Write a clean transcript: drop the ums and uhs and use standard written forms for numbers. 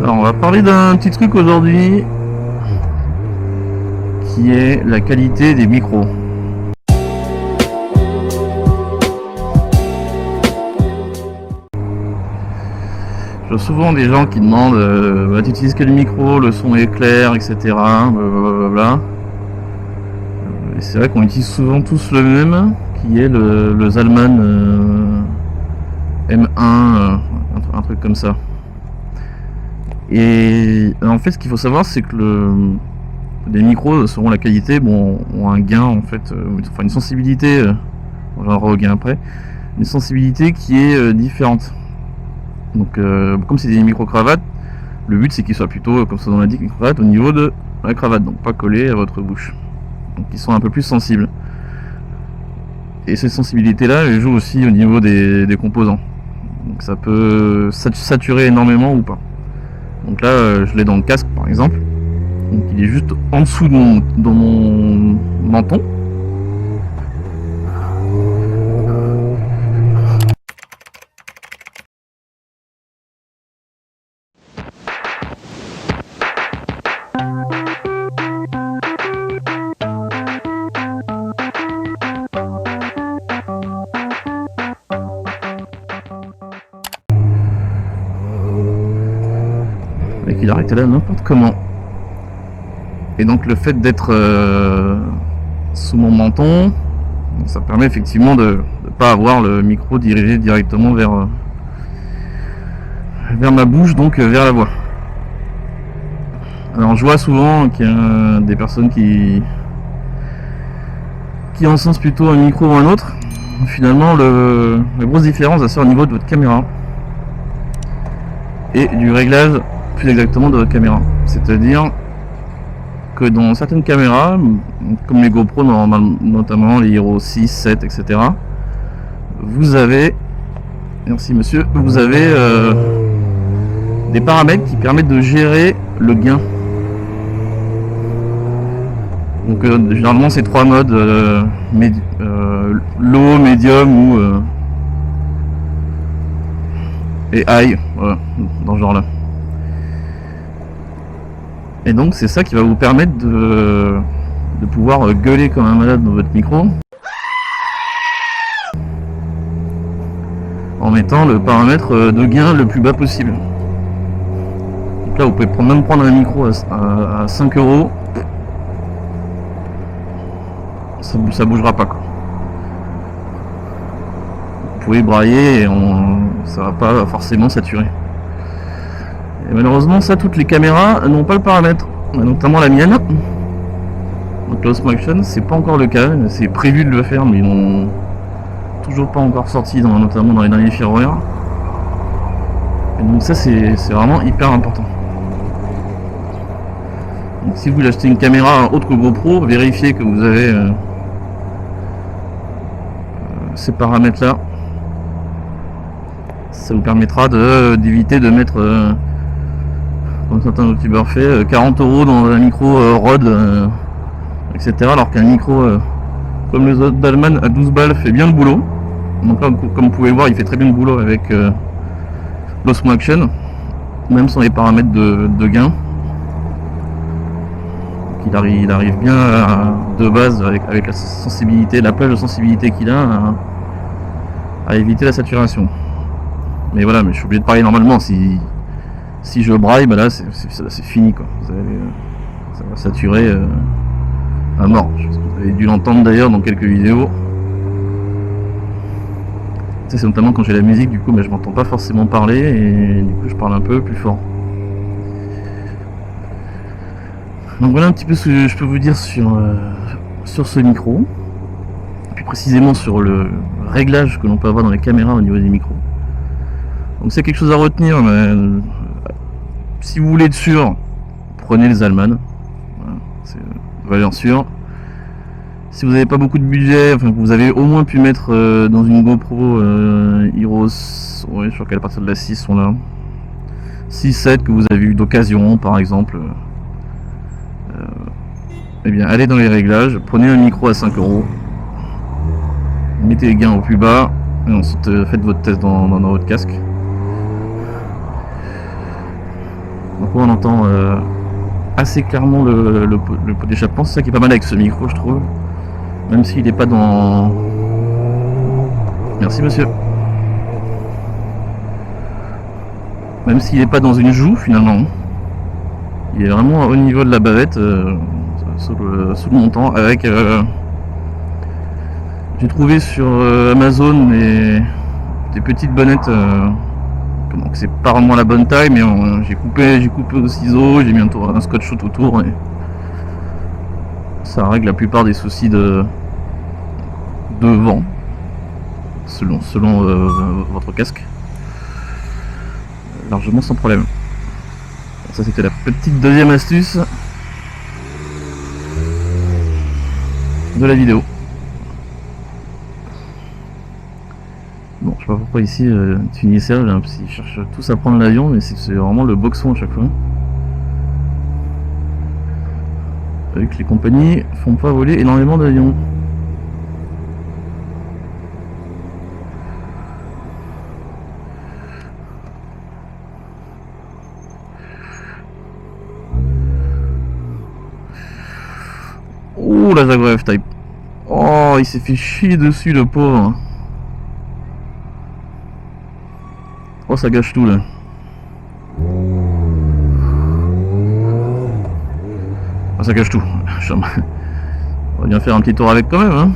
Alors on va parler d'un petit truc aujourd'hui qui est la qualité des micros. Je vois souvent des gens qui demandent tu utilises quel micro, le son est clair, etc. Blablabla. Et c'est vrai qu'on utilise souvent tous le même, qui est le Zalman M1, un truc comme ça. Et en fait, ce qu'il faut savoir, c'est que les micros, selon la qualité, ont un gain en fait, enfin une sensibilité, on va au gain après, une sensibilité qui est différente. Donc, comme c'est des micro-cravates, le but c'est qu'ils soient plutôt, comme ça on l'indique, micro-cravates au niveau de la cravate, donc pas collés à votre bouche. Donc ils sont un peu plus sensibles. Et cette sensibilité-là, elle joue aussi au niveau des composants. Donc ça peut saturer énormément ou pas. Donc là, je l'ai dans le casque par exemple. Donc il est juste en dessous de mon menton. Et qu'il arrêtait là n'importe comment. Et donc le fait d'être sous mon menton, ça permet effectivement de ne pas avoir le micro dirigé directement vers ma bouche, donc vers la voix. Alors je vois souvent qu'il y a des personnes qui encensent plutôt un micro ou un autre. Finalement, la grosse différence, c'est au niveau de votre caméra et du réglage, plus exactement, de votre caméra. C'est-à-dire que dans certaines caméras, comme les GoPro notamment les Hero 6, 7, etc., vous avez, merci monsieur, vous avez des paramètres qui permettent de gérer le gain. Donc généralement c'est 3 modes, low, medium ou et high, voilà, dans ce genre là. Et donc c'est ça qui va vous permettre de pouvoir gueuler comme un malade dans votre micro en mettant le paramètre de gain le plus bas possible. Donc là vous pouvez même prendre un micro à 5 €, ça bougera pas quoi. Vous pouvez brailler et ça va pas forcément saturer. Et malheureusement ça, toutes les caméras n'ont pas le paramètre, notamment la mienne. Donc l'Osmo Action, c'est pas encore le cas, c'est prévu de le faire, mais ils n'ont toujours pas encore sorti, notamment dans les derniers firmware. Et donc ça c'est vraiment hyper important. Donc si vous voulez acheter une caméra autre que GoPro, vérifiez que vous avez ces paramètres là. Ça vous permettra d'éviter de mettre, comme certains youtubeurs fait, 40 € dans un micro Rode, etc. Alors qu'un micro comme le Zalman à 12 balles fait bien le boulot. Donc là, comme vous pouvez le voir, il fait très bien le boulot avec l'Osmo Action, même sans les paramètres de gain. Donc il arrive bien de base avec la sensibilité, la plage de sensibilité qu'il a à éviter la saturation. Mais voilà, mais je suis obligé de parler normalement. Si je braille, bah là c'est fini quoi. Ça va saturer à mort. Je pense que vous avez dû l'entendre d'ailleurs dans quelques vidéos. C'est notamment quand j'ai la musique, du coup je m'entends pas forcément parler et du coup je parle un peu plus fort. Donc voilà un petit peu ce que je peux vous dire sur ce micro, et plus précisément sur le réglage que l'on peut avoir dans les caméras au niveau des micros. Donc c'est quelque chose à retenir, mais si vous voulez être sûr, prenez les Zalman, voilà, c'est valeur sûre. Si vous n'avez pas beaucoup de budget, enfin vous avez au moins pu mettre dans une GoPro Hero, ouais, je crois qu'à partir de la 6 sont là, 6, 7 que vous avez eu d'occasion par exemple, eh bien allez dans les réglages, prenez un micro à 5 €, mettez les gains au plus bas et ensuite faites votre test dans votre casque. Donc on entend assez clairement le pot d'échappement. C'est ça qui est pas mal avec ce micro, je trouve. Même s'il n'est pas dans... Merci monsieur. Même s'il n'est pas dans une joue finalement. Il est vraiment au niveau de la bavette, sous le montant, avec... j'ai trouvé sur Amazon des petites bonnettes, c'est pas vraiment la bonne taille, mais j'ai coupé au ciseau, j'ai mis un scotch tout autour, et ça règle la plupart des soucis de vent, selon votre casque, largement sans problème. Ça c'était la petite deuxième astuce de la vidéo. Bon, je sais pas pourquoi ici Tunisia, ils cherchent tous à prendre l'avion, mais c'est vraiment le boxon à chaque fois. Vu que les compagnies font pas voler énormément d'avions. Oh la Zagreb Type. Oh, il s'est fait chier dessus le pauvre. Oh, ça gâche tout là. Oh, ça gâche tout. On va bien faire un petit tour avec quand même, hein.